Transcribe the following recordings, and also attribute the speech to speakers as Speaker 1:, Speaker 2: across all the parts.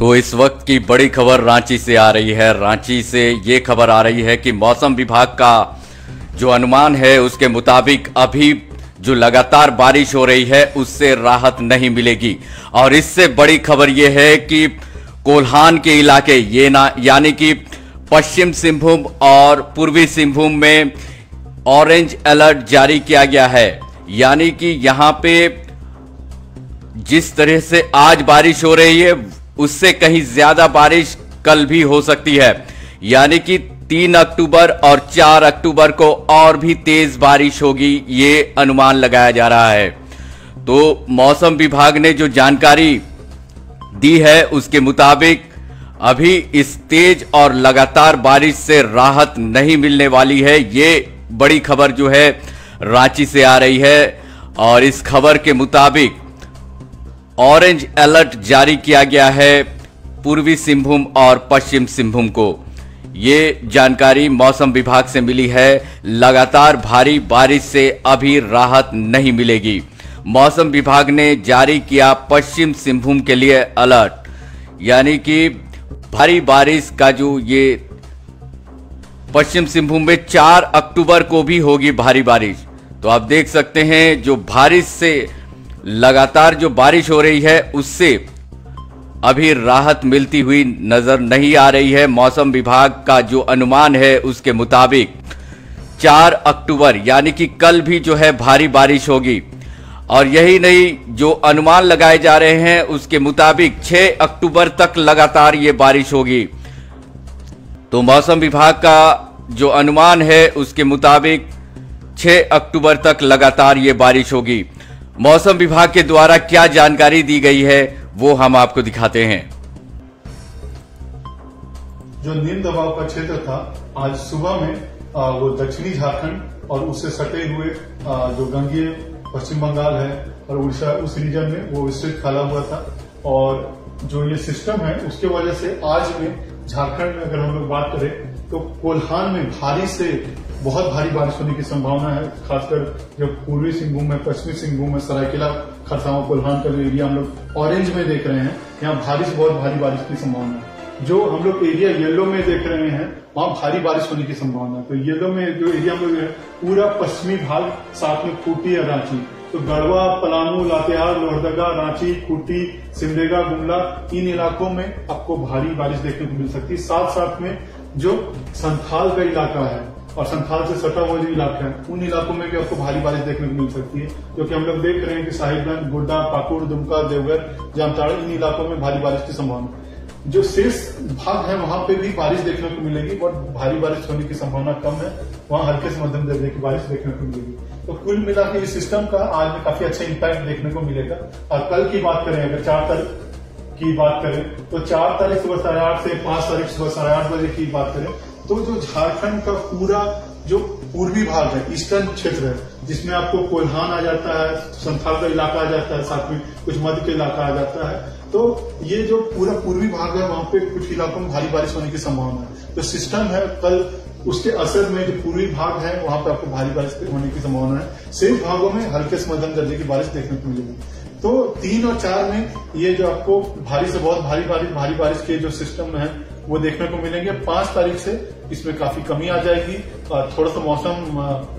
Speaker 1: तो इस वक्त की बड़ी खबर रांची से आ रही है। रांची से ये खबर आ रही है कि मौसम विभाग का जो अनुमान है उसके मुताबिक अभी जो लगातार बारिश हो रही है उससे राहत नहीं मिलेगी। और इससे बड़ी खबर यह है कि कोल्हान के इलाके यानी कि पश्चिम सिंहभूम और पूर्वी सिंहभूम में ऑरेंज अलर्ट जारी किया गया है। यानी कि यहां पे जिस तरह से आज बारिश हो रही है उससे कहीं ज्यादा बारिश कल भी हो सकती है। यानी कि 3 अक्टूबर और 4 अक्टूबर को और भी तेज बारिश होगी, ये अनुमान लगाया जा रहा है। तो मौसम विभाग ने जो जानकारी दी है उसके मुताबिक अभी इस तेज और लगातार बारिश से राहत नहीं मिलने वाली है। ये बड़ी खबर जो है रांची से आ रही है और इस खबर के मुताबिक ऑरेंज अलर्ट जारी किया गया है पूर्वी सिंहभूम और पश्चिम सिंहभूम को। ये जानकारी मौसम विभाग से मिली है। लगातार भारी बारिश से अभी राहत नहीं मिलेगी। मौसम विभाग ने जारी किया पश्चिम सिंहभूम के लिए अलर्ट, यानी कि भारी बारिश का जो ये पश्चिम सिंहभूम में 4 अक्टूबर को भी होगी भारी बारिश। तो आप देख सकते हैं जो बारिश से लगातार जो बारिश हो रही है उससे अभी राहत मिलती हुई नजर नहीं आ रही है। मौसम विभाग का जो अनुमान है उसके मुताबिक 4 अक्टूबर यानी कि कल भी जो है भारी बारिश होगी। और यही नहीं, जो अनुमान लगाए जा रहे हैं उसके मुताबिक 6 अक्टूबर तक लगातार ये बारिश होगी। तो मौसम विभाग का जो अनुमान है उसके मुताबिक 6 अक्टूबर तक लगातार ये बारिश होगी। मौसम विभाग के द्वारा क्या जानकारी दी गई है वो हम आपको दिखाते हैं।
Speaker 2: जो निम्न दबाव का क्षेत्र था आज सुबह में वो दक्षिणी झारखंड और उससे सटे हुए जो गंगीय पश्चिम बंगाल है और उड़ीसा उस रीजन में वो विस्तृत फैला हुआ था। और जो ये सिस्टम है उसके वजह से आज में झारखंड में अगर हम लोग बात करें तो कोल्हान में भारी से बहुत भारी बारिश होने की संभावना है। खासकर जो पूर्वी सिंहभूम में, पश्चिमी सिंहभूम में, सरायकेला खरसावां कोल्हान का जो एरिया हम लोग ऑरेंज में देख रहे हैं, यहाँ भारी से बहुत भारी बारिश की संभावना है। जो हम लोग एरिया येलो में देख रहे हैं वहां भारी बारिश होने की संभावना है। तो येलो में जो एरिया हम लोग पूरा पश्चिमी भाग, साथ में खूंटी और रांची, तो गढ़वा, पलामू, लातेहार, लोहरदगा, रांची, खूंटी, सिमडेगा, गुमला, इन इलाकों में आपको भारी बारिश देखने को मिल सकती है। साथ साथ में जो संथाल का इलाका है और संथाल से सटा हुआ जो इलाका है उन इलाकों में भी आपको भारी बारिश देखने को मिल सकती है। क्योंकि हम लोग देख रहे हैं कि साहिबगंज, गोड्डा, पाकुड़, दुमका, देवघर, जामताड़ा, इन इलाकों में भारी बारिश की संभावना। जो शेष भाग है वहां पे भी बारिश देखने को मिलेगी, बट भारी बारिश होने की संभावना कम है। वहां हल्के से मध्यम दर्जे की बारिश देखने को मिलेगी। तो कुल मिला के इस सिस्टम का आज में काफी अच्छा इम्पैक्ट देखने को मिलेगा। और कल की बात करें, अगर 4 तारीख की बात करें तो 4 तारीख सुबह 8:30 से 5 तारीख सुबह 8:30 बजे की बात करें तो जो झारखंड का पूरा जो पूर्वी भाग है, ईस्टर्न क्षेत्र है, जिसमें आपको कोल्हान आ जाता है, संथाल का इलाका आ जाता है, साथ में कुछ मध्य का इलाका आ जाता है, तो ये जो पूरा पूर्वी भाग है वहां पे कुछ इलाकों में भारी बारिश होने की संभावना है। तो सिस्टम है कल उसके असर में जो पूर्वी भाग है वहां पे आपको भारी बारिश होने की संभावना है। शेष भागों में हल्के से मध्यम दर्जे की बारिश देखने को मिलेगी। तो 3 और 4 में ये जो आपको भारी से बहुत भारी बारिश के जो सिस्टम है वो देखने को मिलेंगे। 5 तारीख से इसमें काफी कमी आ जाएगी और थोड़ा सा मौसम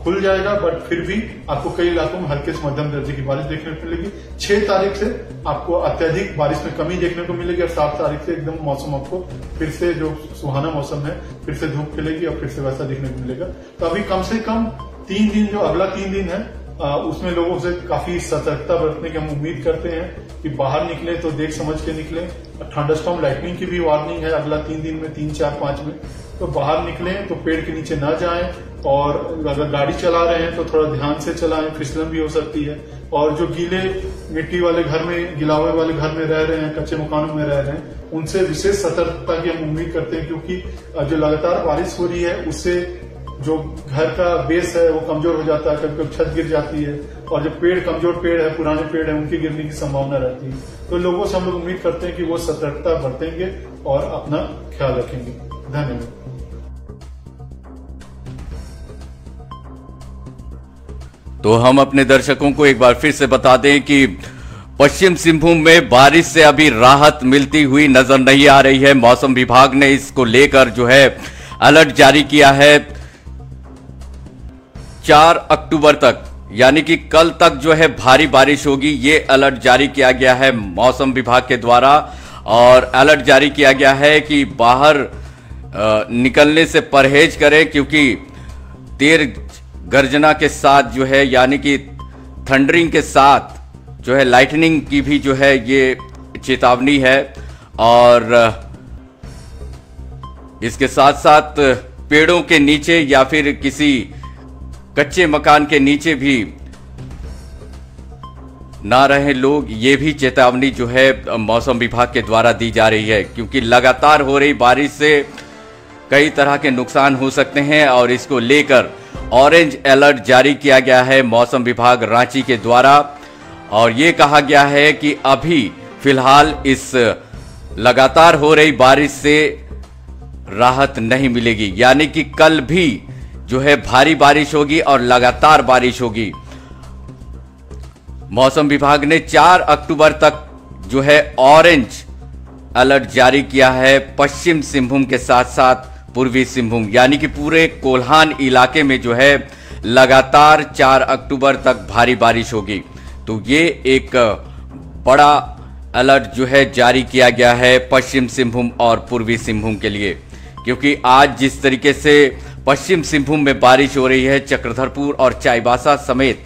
Speaker 2: खुल जाएगा, बट फिर भी आपको कई इलाकों में हल्के से मध्यम दर्जे की बारिश देखने को मिलेगी। 6 तारीख से आपको अत्यधिक बारिश में कमी देखने को मिलेगी और 7 तारीख से एकदम मौसम आपको फिर से जो सुहाना मौसम है फिर से धूप खिलेगी और फिर से वैसा देखने को मिलेगा। तो अभी कम से कम 3 दिन, जो अगला 3 दिन है उसमें लोगों से काफी सतर्कता बरतने की हम उम्मीद करते हैं कि बाहर निकले तो देख समझ के निकले। थंडरस्टॉर्म, लाइटनिंग की भी वार्निंग है अगला 3 दिन में, 3, 4, 5 में। तो बाहर निकलें तो पेड़ के नीचे न जाएं और अगर गाड़ी चला रहे हैं तो थोड़ा ध्यान से चलाएं, फिसलन भी हो सकती है। और जो गीले मिट्टी वाले घर में, गिलावे वाले घर में रह रहे हैं, कच्चे मकानों में रह रहे हैं, उनसे विशेष सतर्कता की हम उम्मीद करते हैं। क्योंकि जो लगातार बारिश हो रही है उससे जो घर का बेस है वो कमजोर हो जाता है, कभी कभी छत गिर जाती है और जो पेड़, कमजोर पेड़ है, पुराने पेड़ है, उनकी गिरने की संभावना रहती है। तो लोगों से हम लोग उम्मीद करते हैं कि वो सतर्कता बरतेंगे और अपना ख्याल रखेंगे। धन्यवाद।
Speaker 1: तो हम अपने दर्शकों को एक बार फिर से बता दें कि पश्चिम सिंहभूम में बारिश से अभी राहत मिलती हुई नजर नहीं आ रही है। मौसम विभाग ने इसको लेकर जो है अलर्ट जारी किया है 4 अक्टूबर तक, यानी कि कल तक जो है भारी बारिश होगी। ये अलर्ट जारी किया गया है मौसम विभाग के द्वारा, और अलर्ट जारी किया गया है कि बाहर निकलने से परहेज करें, क्योंकि तेज गर्जना के साथ जो है, यानी कि थंडरिंग के साथ जो है लाइटनिंग की भी जो है ये चेतावनी है। और इसके साथ साथ पेड़ों के नीचे या फिर किसी कच्चे मकान के नीचे भी ना रहे लोग, ये भी चेतावनी जो है मौसम विभाग के द्वारा दी जा रही है, क्योंकि लगातार हो रही बारिश से कई तरह के नुकसान हो सकते हैं। और इसको लेकर ऑरेंज अलर्ट जारी किया गया है मौसम विभाग रांची के द्वारा, और ये कहा गया है कि अभी फिलहाल इस लगातार हो रही बारिश से राहत नहीं मिलेगी, यानी कि कल भी जो है भारी बारिश होगी और लगातार बारिश होगी। मौसम विभाग ने 4 अक्टूबर तक जो है ऑरेंज अलर्ट जारी किया है पश्चिम सिंहभूम के साथ साथ पूर्वी सिंहभूम, यानी कि पूरे कोल्हान इलाके में जो है लगातार 4 अक्टूबर तक भारी बारिश होगी। तो ये एक बड़ा अलर्ट जो है जारी किया गया है पश्चिम सिंहभूम और पूर्वी सिंहभूम के लिए, क्योंकि आज जिस तरीके से पश्चिम सिंहभूम में बारिश हो रही है, चक्रधरपुर और चाईबासा समेत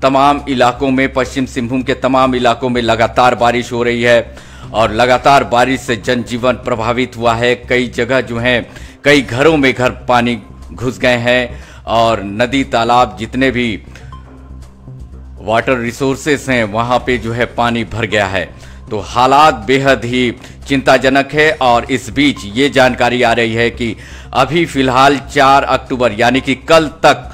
Speaker 1: तमाम इलाकों में, पश्चिम सिंहभूम के तमाम इलाकों में लगातार बारिश हो रही है, और लगातार बारिश से जनजीवन प्रभावित हुआ है। कई जगह जो है, कई घरों में घर पानी घुस गए हैं, और नदी तालाब जितने भी वाटर रिसोर्सेस हैं वहां पे जो है पानी भर गया है। तो हालात बेहद ही चिंताजनक है। और इस बीच ये जानकारी आ रही है कि अभी फिलहाल 4 अक्टूबर यानी कि कल तक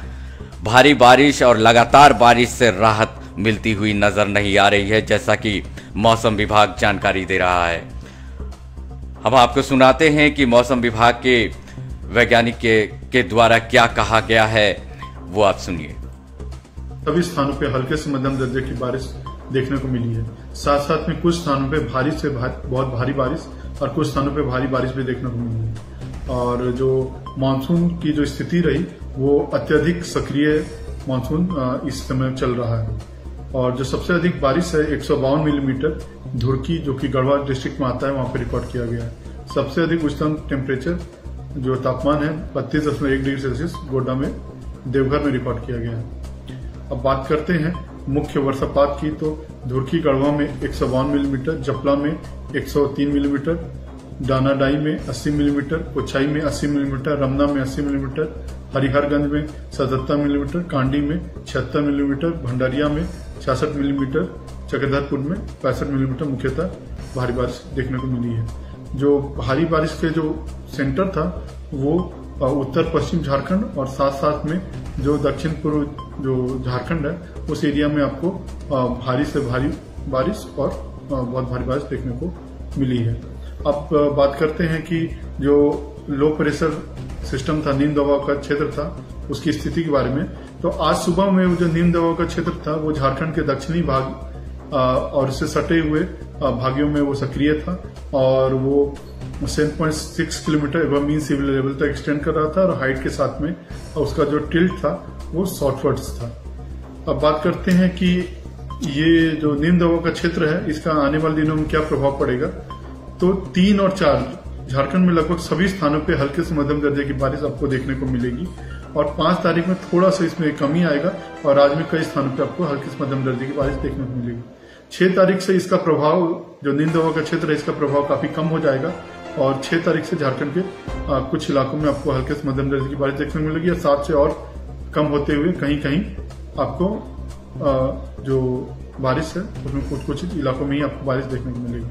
Speaker 1: भारी बारिश और लगातार बारिश से राहत मिलती हुई नजर नहीं आ रही है, जैसा कि मौसम विभाग जानकारी दे रहा है। हम आपको सुनाते हैं कि मौसम विभाग के वैज्ञानिक के द्वारा क्या कहा गया है, वो आप सुनिए।
Speaker 2: सभी स्थानों पे हल्के से मध्यम दर्जे की बारिश देखने को मिली है। साथ साथ में कुछ स्थानों पे भारी से बहुत भारी बारिश और कुछ स्थानों पे भारी बारिश भी देखने को मिली है। और जो मानसून की जो स्थिति रही वो अत्यधिक सक्रिय मानसून इस समय चल रहा है। और जो सबसे अधिक बारिश है 152 मिलीमीटर धुरकी, जो कि गढ़वा डिस्ट्रिक्ट में आता है, वहां पर रिकॉर्ड किया गया है। सबसे अधिक उच्चतम टेम्परेचर जो तापमान है 32.1 डिग्री सेल्सियस गोड्डा में, देवघर में रिकॉर्ड किया गया है। अब बात करते हैं मुख्य वर्षापात की, तो धुरकी गढ़वा में 152 मिलीमीटर, जपला में 103 मिलीमीटर, दानाडाई में 80 मिलीमीटर, कोचाई में 80 मिलीमीटर, रमना में 80 मिलीमीटर, हरिहरगंज में 77 मिलीमीटर, कांडी में 76 मिलीमीटर, भंडारिया में 66 मिलीमीटर, चक्रधरपुर में 65 मिलीमीटर मुख्यतः भारी बारिश देखने को मिली है। जो भारी बारिश के जो सेंटर था वो उत्तर पश्चिम झारखंड और साथ साथ में जो दक्षिण पूर्व जो झारखंड है उस एरिया में आपको भारी से भारी बारिश और बहुत भारी बारिश देखने को मिली है। अब बात करते हैं कि जो लो प्रेशर सिस्टम था, निम्न दबाव का क्षेत्र था, उसकी स्थिति के बारे में। तो आज सुबह में वो जो निम्न दबाव का क्षेत्र था वो झारखंड के दक्षिणी भाग और इससे सटे हुए भागों में वो सक्रिय था, और वो 7.6 किलोमीटर एवं मीन सी लेवल तक एक्सटेंड कर रहा था, और हाइट के साथ में उसका जो टिल्ट था वो साउथवर्ड्स था। अब बात करते हैं कि ये जो निम्न दबाव का क्षेत्र है इसका आने वाले दिनों में क्या प्रभाव पड़ेगा। तो 3 और 4 झारखंड में लगभग सभी स्थानों पे हल्के से मध्यम दर्जे की बारिश आपको देखने को मिलेगी, और 5 तारीख में थोड़ा सा इसमें कमी आएगा, और आज में कई स्थानों पे आपको हल्के से मध्यम दर्जे की बारिश देखने को मिलेगी। 6 तारीख से इसका प्रभाव, जो निम्न दबाव का क्षेत्र है, इसका प्रभाव काफी कम हो जाएगा, और 6 तारीख से झारखंड के कुछ इलाकों में आपको हल्के से मध्यम दर्जे की बारिश देखने को मिलेगी, और 7 से और कम होते हुए कहीं कहीं आपको जो बारिश है उसमें कुछ कुछ इलाकों में ही आपको बारिश देखने को मिलेगी।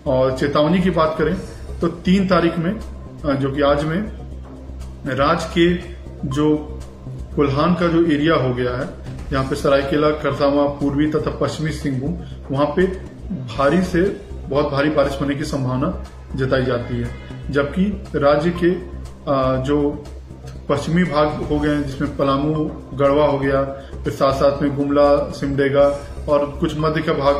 Speaker 2: और चेतावनी की बात करें तो 3 तारीख में, जो कि आज में, राज्य के जो कोल्हान का जो एरिया हो गया है, जहाँ पे सरायकेला, खरसावां, पूर्वी तथा पश्चिमी सिंहभूम, वहां पे भारी से बहुत भारी बारिश होने की संभावना जताई जाती है। जबकि राज्य के जो पश्चिमी भाग हो गए जिसमें पलामू, गढ़वा हो गया, फिर साथ साथ में गुमला, सिमडेगा और कुछ मध्य का भाग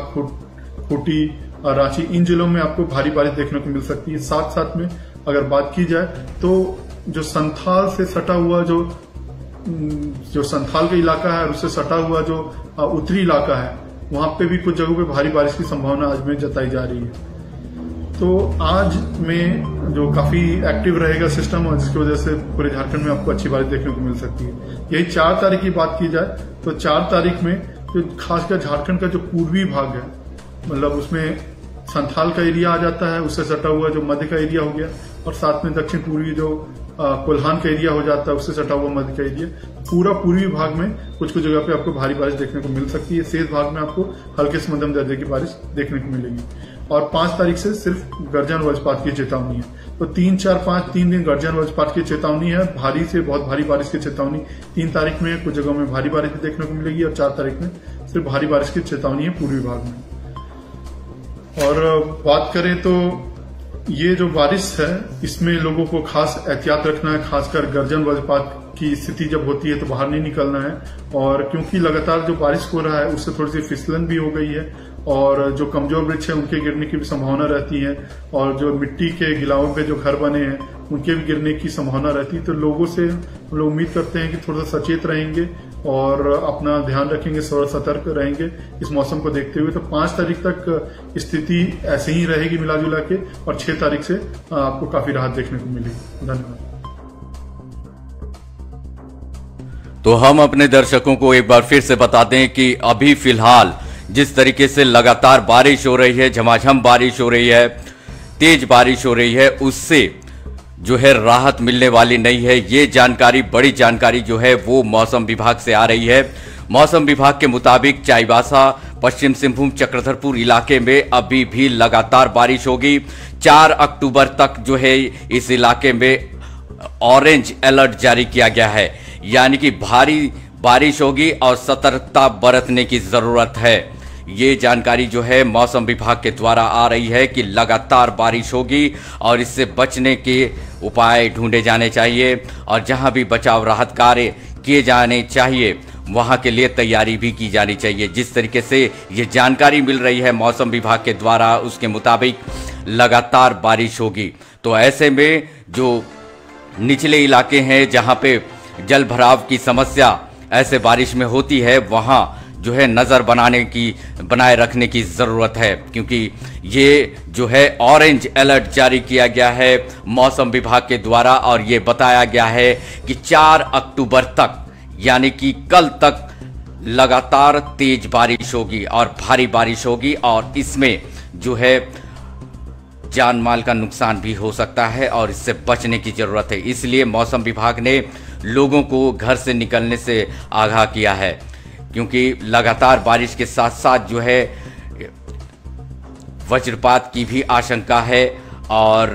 Speaker 2: खूंटी, रांची, इन जिलों में आपको भारी बारिश देखने को मिल सकती है। साथ साथ में अगर बात की जाए तो जो संथाल से सटा हुआ जो संथाल का इलाका है, उससे सटा हुआ जो उत्तरी इलाका है, वहां पे भी कुछ जगहों पे भारी बारिश की संभावना आज में जताई जा रही है। तो आज में जो काफी एक्टिव रहेगा सिस्टम, और जिसकी वजह से पूरे झारखंड में आपको अच्छी बारिश देखने को मिल सकती है। यही 4 तारीख की बात की जाए तो 4 तारीख में जो खासकर झारखंड का जो पूर्वी भाग है, मतलब उसमें संथाल का एरिया आ जाता है, उससे सटा हुआ जो मध्य का एरिया हो गया, और साथ में दक्षिण पूर्वी जो कोल्हान का एरिया हो जाता है, उससे सटा हुआ मध्य का एरिया, पूरा पूर्वी भाग में कुछ कुछ जगह पे आपको भारी बारिश देखने को मिल सकती है। शेष भाग में आपको हल्के से मध्यम दर्जे की बारिश देखने को मिलेगी। और 5 तारीख से सिर्फ गर्जन वज्रपात की चेतावनी है। तो 3, 4, 5 3 दिन गर्जन वज्रपात की चेतावनी है। भारी से बहुत भारी बारिश की चेतावनी 3 तारीख में कुछ जगहों में भारी बारिश भी देखने को मिलेगी, और 4 तारीख में सिर्फ भारी बारिश की चेतावनी है पूर्वी भाग में। और बात करें तो ये जो बारिश है, इसमें लोगों को खास एहतियात रखना है। खासकर गर्जन वज्रपात की स्थिति जब होती है तो बाहर नहीं निकलना है। और क्योंकि लगातार जो बारिश हो रहा है उससे थोड़ी सी फिसलन भी हो गई है, और जो कमजोर वृक्ष है उनके गिरने की भी संभावना रहती है, और जो मिट्टी के गिलावों पे जो घर बने हैं उनके भी गिरने की संभावना रहती है। तो लोगों से हम लोग उम्मीद करते हैं कि थोड़ा सा सचेत रहेंगे और अपना ध्यान रखेंगे, सतर्क रहेंगे इस मौसम को देखते हुए। तो 5 तारीख तक स्थिति ऐसे ही रहेगी मिला जुला के, और 6 तारीख से आपको काफी राहत देखने को मिलेगी। धन्यवाद।
Speaker 1: तो हम अपने दर्शकों को एक बार फिर से बता दें कि अभी फिलहाल जिस तरीके से लगातार बारिश हो रही है, झमाझम बारिश हो रही है, तेज बारिश हो रही है, उससे जो है राहत मिलने वाली नहीं है। ये जानकारी, बड़ी जानकारी जो है वो मौसम विभाग से आ रही है। मौसम विभाग के मुताबिक चाईबासा, पश्चिम सिंहभूम, चक्रधरपुर इलाके में अभी भी लगातार बारिश होगी। 4 अक्टूबर तक जो है इस इलाके में ऑरेंज अलर्ट जारी किया गया है, यानी कि भारी बारिश होगी और सतर्कता बरतने की जरूरत है। ये जानकारी जो है मौसम विभाग के द्वारा आ रही है कि लगातार बारिश होगी और इससे बचने के उपाय ढूंढे जाने चाहिए, और जहां भी बचाव राहत कार्य किए जाने चाहिए वहां के लिए तैयारी भी की जानी चाहिए। जिस तरीके से ये जानकारी मिल रही है मौसम विभाग के द्वारा, उसके मुताबिक लगातार बारिश होगी। तो ऐसे में जो निचले इलाके हैं जहां पे जल भराव की समस्या ऐसे बारिश में होती है, वहां जो है नजर बनाए रखने की जरूरत है, क्योंकि ये जो है ऑरेंज अलर्ट जारी किया गया है मौसम विभाग के द्वारा, और ये बताया गया है कि 4 अक्टूबर तक, यानी कि कल तक लगातार तेज बारिश होगी और भारी बारिश होगी, और इसमें जो है जान माल का नुकसान भी हो सकता है और इससे बचने की जरूरत है। इसलिए मौसम विभाग ने लोगों को घर से निकलने से आगाह किया है, क्योंकि लगातार बारिश के साथ साथ जो है वज्रपात की भी आशंका है, और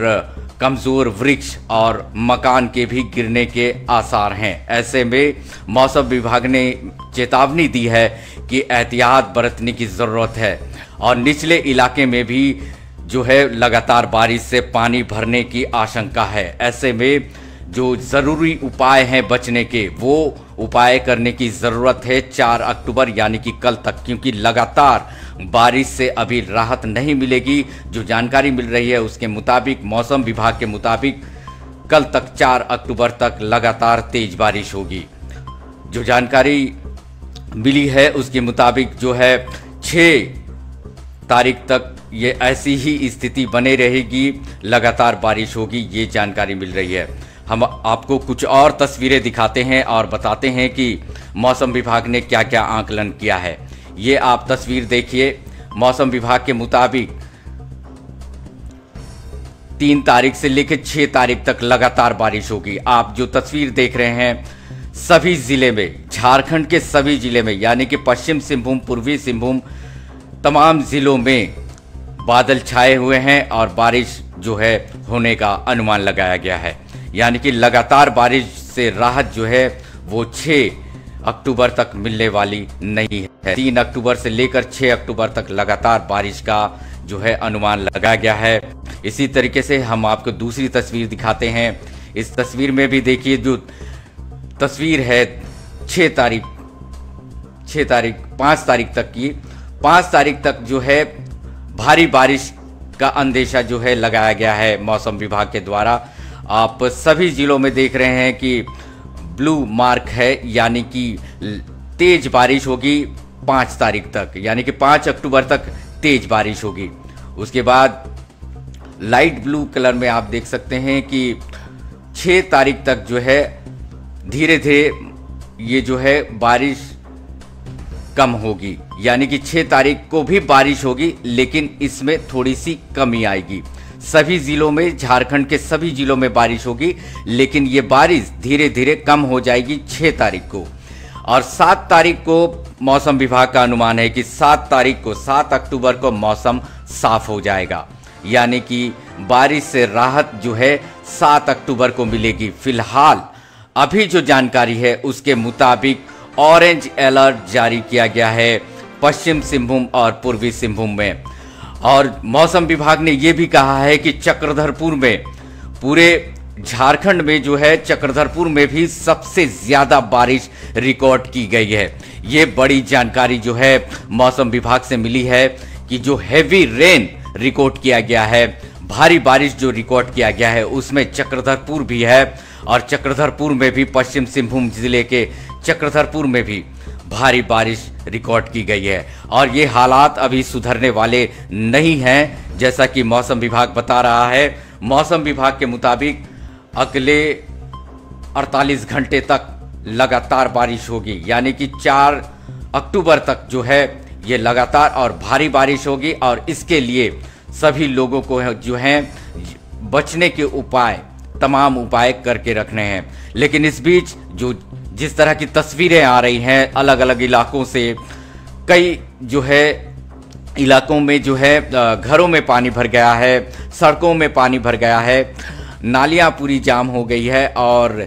Speaker 1: कमजोर वृक्ष और मकान के भी गिरने के आसार हैं। ऐसे में मौसम विभाग ने चेतावनी दी है कि एहतियात बरतने की जरूरत है, और निचले इलाके में भी जो है लगातार बारिश से पानी भरने की आशंका है। ऐसे में जो जरूरी उपाय हैं बचने के, वो उपाय करने की जरूरत है 4 अक्टूबर यानी कि कल तक, क्योंकि लगातार बारिश से अभी राहत नहीं मिलेगी। जो जानकारी मिल रही है उसके मुताबिक, मौसम विभाग के मुताबिक, कल तक 4 अक्टूबर तक लगातार तेज बारिश होगी। जो जानकारी मिली है उसके मुताबिक जो है 6 तारीख तक ये ऐसी ही स्थिति बने रहेगी, लगातार बारिश होगी, ये जानकारी मिल रही है। हम आपको कुछ और तस्वीरें दिखाते हैं और बताते हैं कि मौसम विभाग ने क्या क्या आकलन किया है। ये आप तस्वीर देखिए। मौसम विभाग के मुताबिक 3 तारीख से लेकर 6 तारीख तक लगातार बारिश होगी। आप जो तस्वीर देख रहे हैं, सभी जिले में, झारखंड के सभी जिले में, यानी कि पश्चिम सिंहभूम, पूर्वी सिंहभूम, तमाम जिलों में बादल छाए हुए हैं और बारिश जो है होने का अनुमान लगाया गया है। यानी कि लगातार बारिश से राहत जो है वो 6 अक्टूबर तक मिलने वाली नहीं है। 3 अक्टूबर से लेकर 6 अक्टूबर तक लगातार बारिश का जो है अनुमान लगाया गया है। इसी तरीके से हम आपको दूसरी तस्वीर दिखाते हैं। इस तस्वीर में भी देखिए, जो तस्वीर है 5 तारीख तक की, 5 तारीख तक जो है भारी बारिश का अंदेशा जो है लगाया गया है मौसम विभाग के द्वारा। आप सभी जिलों में देख रहे हैं कि ब्लू मार्क है, यानी कि तेज बारिश होगी 5 तारीख तक, यानी कि 5 अक्टूबर तक तेज बारिश होगी। उसके बाद लाइट ब्लू कलर में आप देख सकते हैं कि 6 तारीख तक जो है धीरे धीरे ये जो है बारिश कम होगी, यानी कि 6 तारीख को भी बारिश होगी लेकिन इसमें थोड़ी सी कमी आएगी। सभी जिलों में, झारखंड के सभी जिलों में बारिश होगी, लेकिन ये बारिश धीरे धीरे कम हो जाएगी 6 तारीख को। और 7 तारीख को मौसम विभाग का अनुमान है कि 7 तारीख को, 7 अक्टूबर को मौसम साफ हो जाएगा, यानी कि बारिश से राहत जो है 7 अक्टूबर को मिलेगी। फिलहाल अभी जो जानकारी है उसके मुताबिक ऑरेंज अलर्ट जारी किया गया है पश्चिम सिंहभूम और पूर्वी सिंहभूम में। और मौसम विभाग ने यह भी कहा है कि चक्रधरपुर में, पूरे झारखंड में जो है चक्रधरपुर में भी सबसे ज्यादा बारिश रिकॉर्ड की गई है। ये बड़ी जानकारी जो है मौसम विभाग से मिली है कि जो हैवी रेन रिकॉर्ड किया गया है, भारी बारिश जो रिकॉर्ड किया गया है, उसमें चक्रधरपुर भी है। और चक्रधरपुर में भी, पश्चिम सिंहभूम जिले के चक्रधरपुर में भी भारी बारिश रिकॉर्ड की गई है। और ये हालात अभी सुधरने वाले नहीं हैं, जैसा कि मौसम विभाग बता रहा है। मौसम विभाग के मुताबिक अगले 48 घंटे तक लगातार बारिश होगी, यानी कि 4 अक्टूबर तक जो है ये लगातार और भारी बारिश होगी। और इसके लिए सभी लोगों को जो है बचने के उपाय, तमाम उपाय करके रखने हैं। लेकिन इस बीच जिस तरह की तस्वीरें आ रही हैं अलग अलग इलाकों से, कई जो है इलाकों में जो है घरों में पानी भर गया है, सड़कों में पानी भर गया है, नालियां पूरी जाम हो गई है और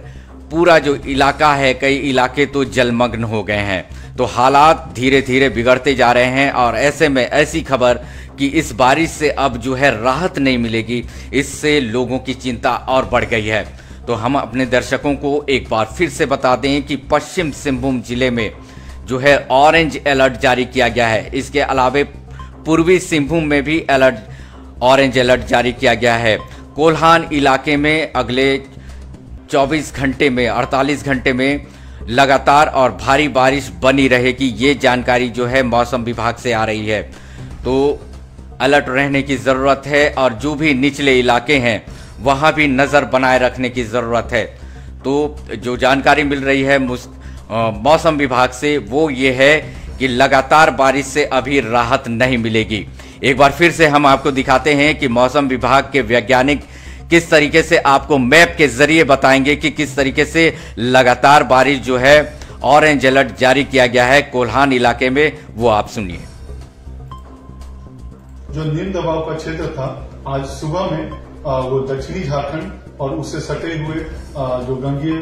Speaker 1: पूरा जो इलाका है, कई इलाके तो जलमग्न हो गए हैं। तो हालात धीरे धीरे बिगड़ते जा रहे हैं। और ऐसे में ऐसी खबर कि इस बारिश से अब जो है राहत नहीं मिलेगी, इससे लोगों की चिंता और बढ़ गई है। तो हम अपने दर्शकों को एक बार फिर से बता दें कि पश्चिम सिंहभूम जिले में जो है ऑरेंज अलर्ट जारी किया गया है। इसके अलावे पूर्वी सिंहभूम में भी ऑरेंज अलर्ट जारी किया गया है। कोल्हान इलाके में अगले 24 घंटे में, 48 घंटे में लगातार और भारी बारिश बनी रहेगी, ये जानकारी जो है मौसम विभाग से आ रही है। तो अलर्ट रहने की ज़रूरत है और जो भी निचले इलाके हैं वहाँ भी नज़र बनाए रखने की ज़रूरत है। तो जो जानकारी मिल रही है मौसम विभाग से वो ये है कि लगातार बारिश से अभी राहत नहीं मिलेगी। एक बार फिर से हम आपको दिखाते हैं कि मौसम विभाग के वैज्ञानिक किस तरीके से आपको मैप के जरिए बताएंगे कि किस तरीके से लगातार बारिश जो है ऑरेंज अलर्ट जारी किया गया है कोल्हान इलाके में, वो आप सुनिए।
Speaker 2: जो निम्न दबाव का क्षेत्र था, आज सुबह में वो दक्षिणी झारखंड और उससे सटे हुए जो गंगीय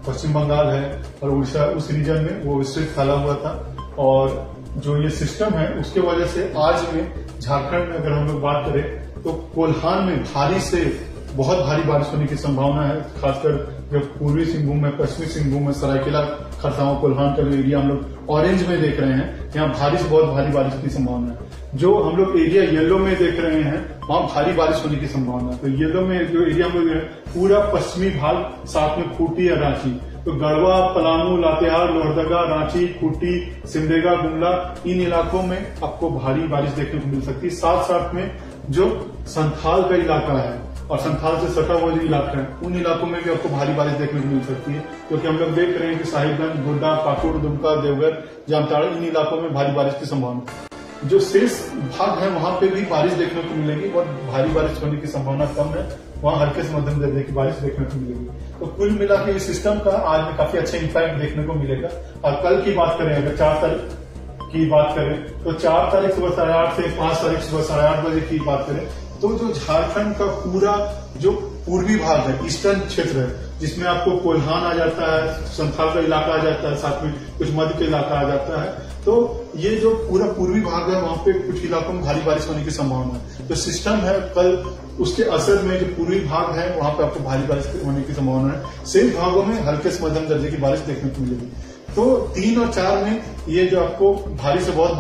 Speaker 2: पश्चिम बंगाल है और उड़ीसा, उस रीजन में वो विस्तृत फैला हुआ था। और जो ये सिस्टम है उसके वजह से आज में झारखंड में अगर हम लोग बात करें तो कोल्हान में भारी से बहुत भारी बारिश होने की संभावना है। खासकर जब पूर्वी सिंहभूम में, पश्चिमी सिंहभूम में, सरायकेला, खरसावां, कोल्हान का जो एरिया हम लोग ऑरेंज में देख रहे हैं, यहाँ भारी से बहुत भारी बारिश की संभावना है। जो हम लोग एरिया येलो में देख रहे हैं वहां भारी बारिश होने की संभावना है। तो येलो में जो एरिया हम लोग पूरा पश्चिमी भाग, साथ में खूंटी और रांची, तो गढ़वा, पलामू, लातेहार, लोहरदगा, रांची, खूंटी, सिमडेगा, गुमला, इन इलाकों में आपको भारी बारिश देखने को मिल सकती है। साथ साथ में जो संथाल का इलाका है और संथाल से सटा हुआ जो इलाका है, उन इलाकों में भी आपको भारी बारिश देखने को मिल सकती है। क्योंकि हम लोग देख रहे हैं कि साहिबगंज, गोड्डा, पाकुड़, दुमका, देवघर, जामताड़ा, इन इलाकों में भारी बारिश की संभावना। जो शेष भाग है वहां पे भी बारिश देखने को मिलेगी और भारी बारिश होने की संभावना कम है, वहां हल्के से मध्यम दर्जे की बारिश देखने को मिलेगी। तो कुल मिला के इस सिस्टम का आज में काफी अच्छा इम्पैक्ट देखने को मिलेगा। और कल की बात करें, अगर 4 तारीख की बात करें तो 4 तारीख सुबह 8:30 से 5 तारीख सुबह 8:30 बजे की बात करें तो जो झारखंड का पूरा जो पूर्वी भाग है, ईस्टर्न क्षेत्र है, जिसमें आपको कोल्हान आ जाता है, संथाल का इलाका आ जाता है, साथ में कुछ मध्य का इलाका आ जाता है, तो ये जो पूरा पूर्वी भाग है वहां पे कुछ इलाकों में भारी बारिश होने की संभावना है। तो सिस्टम है कल, उसके असर में जो पूर्वी भाग है वहां पे आपको भारी बारिश होने की संभावना है। शेष भागों में हल्के से मध्यम दर्जे की बारिश देखने को मिलेगी। तो 3 और 4 में ये जो आपको भारी से बहुत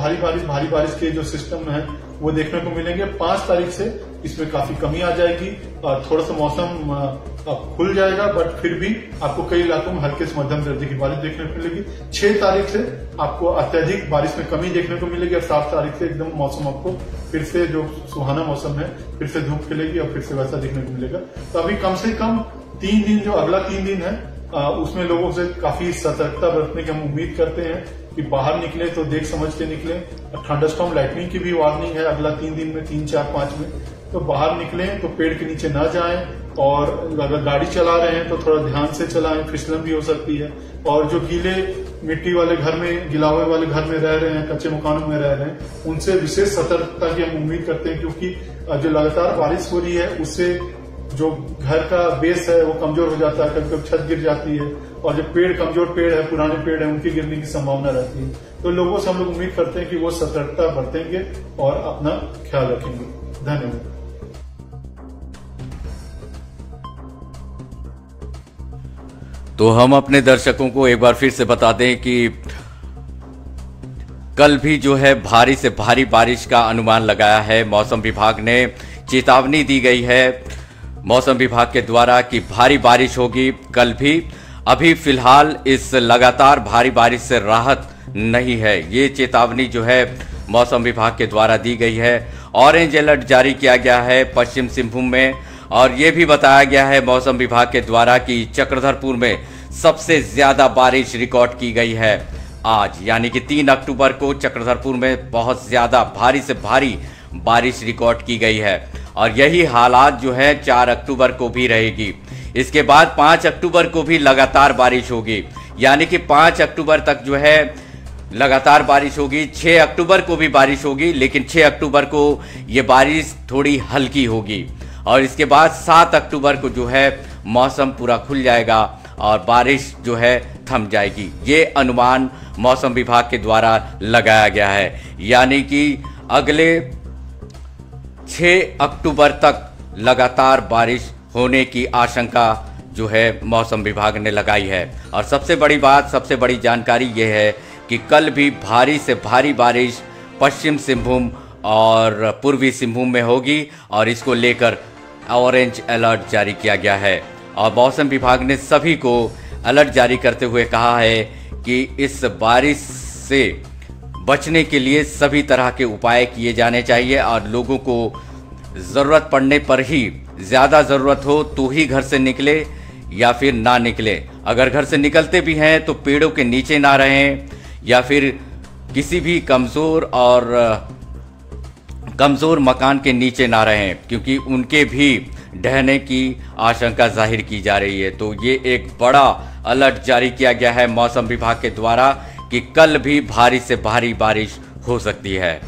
Speaker 2: भारी बारिश के जो सिस्टम है वो देखने को मिलेंगे। 5 तारीख से इसमें काफी कमी आ जाएगी और थोड़ा सा मौसम खुल जाएगा, बट फिर भी आपको कई इलाकों में हल्के से मध्यम दर्जे की बारिश देखने को मिलेगी। 6 तारीख से आपको अत्यधिक बारिश में कमी देखने को मिलेगी और 7 तारीख से एकदम मौसम आपको फिर से जो सुहाना मौसम है फिर से धूप खिलेगी और फिर से वैसा देखने को मिलेगा। तो अभी कम से कम 3 दिन जो अगला 3 दिन है उसमें लोगों से काफी सतर्कता बरतने की हम उम्मीद करते हैं कि बाहर निकले तो देख समझ के निकले। थंडरस्टॉर्म लाइटनिंग की भी वार्निंग है अगला 3 दिन में, 3, 4, 5 में। तो बाहर निकले तो पेड़ के नीचे न जाएं और अगर गाड़ी चला रहे हैं तो थोड़ा ध्यान से चलाएं, फिसलन भी हो सकती है। और जो गीले मिट्टी वाले घर में, गिलावे वाले घर में रह रहे हैं, कच्चे मकानों में रह रहे हैं, उनसे विशेष सतर्कता की हम उम्मीद करते हैं, क्योंकि जो लगातार बारिश हो रही है उससे जो घर का बेस है वो कमजोर हो जाता है, कभी कभी छत गिर जाती है और जो पेड़ कमजोर पेड़ है, पुराने पेड़ है, उनकी गिरने की संभावना रहती है। तो लोगों से हम लोग उम्मीद करते हैं कि वो सतर्कता बरतेंगे और अपना ख्याल रखेंगे। धन्यवाद।
Speaker 1: तो हम अपने दर्शकों को एक बार फिर से बता दें कि कल भी जो है भारी से भारी बारिश का अनुमान लगाया है मौसम विभाग ने। चेतावनी दी गई है मौसम विभाग के द्वारा कि भारी बारिश होगी कल भी। अभी फिलहाल इस लगातार भारी बारिश से राहत नहीं है, ये चेतावनी जो है मौसम विभाग के द्वारा दी गई है। ऑरेंज अलर्ट जारी किया गया है पश्चिम सिंहभूम में और ये भी बताया गया है मौसम विभाग के द्वारा कि चक्रधरपुर में सबसे ज्यादा बारिश रिकॉर्ड की गई है आज, यानी कि 3 अक्टूबर को चक्रधरपुर में बहुत ज्यादा भारी से भारी बारिश रिकॉर्ड की गई है और यही हालात जो है 4 अक्टूबर को भी रहेगी। इसके बाद 5 अक्टूबर को भी लगातार बारिश होगी, यानी कि 5 अक्टूबर तक जो है लगातार बारिश होगी। 6 अक्टूबर को भी बारिश होगी, लेकिन 6 अक्टूबर को ये बारिश थोड़ी हल्की होगी और इसके बाद 7 अक्टूबर को जो है मौसम पूरा खुल जाएगा और बारिश जो है थम जाएगी। ये अनुमान मौसम विभाग के द्वारा लगाया गया है, यानी कि अगले 6 अक्टूबर तक लगातार बारिश होने की आशंका जो है मौसम विभाग ने लगाई है। और सबसे बड़ी बात, सबसे बड़ी जानकारी ये है कि कल भी भारी से भारी बारिश पश्चिम सिंहभूम और पूर्वी सिंहभूम में होगी और इसको लेकर ऑरेंज अलर्ट जारी किया गया है। और मौसम विभाग ने सभी को अलर्ट जारी करते हुए कहा है कि इस बारिश से बचने के लिए सभी तरह के उपाय किए जाने चाहिए और लोगों को ज़रूरत पड़ने पर ही, ज़्यादा ज़रूरत हो तो ही घर से निकले या फिर ना निकले। अगर घर से निकलते भी हैं तो पेड़ों के नीचे ना रहें या फिर किसी भी कमज़ोर मकान के नीचे ना रहें, क्योंकि उनके भी ढहने की आशंका जाहिर की जा रही है। तो ये एक बड़ा अलर्ट जारी किया गया है मौसम विभाग के द्वारा कि कल भी भारी से भारी बारिश हो सकती है।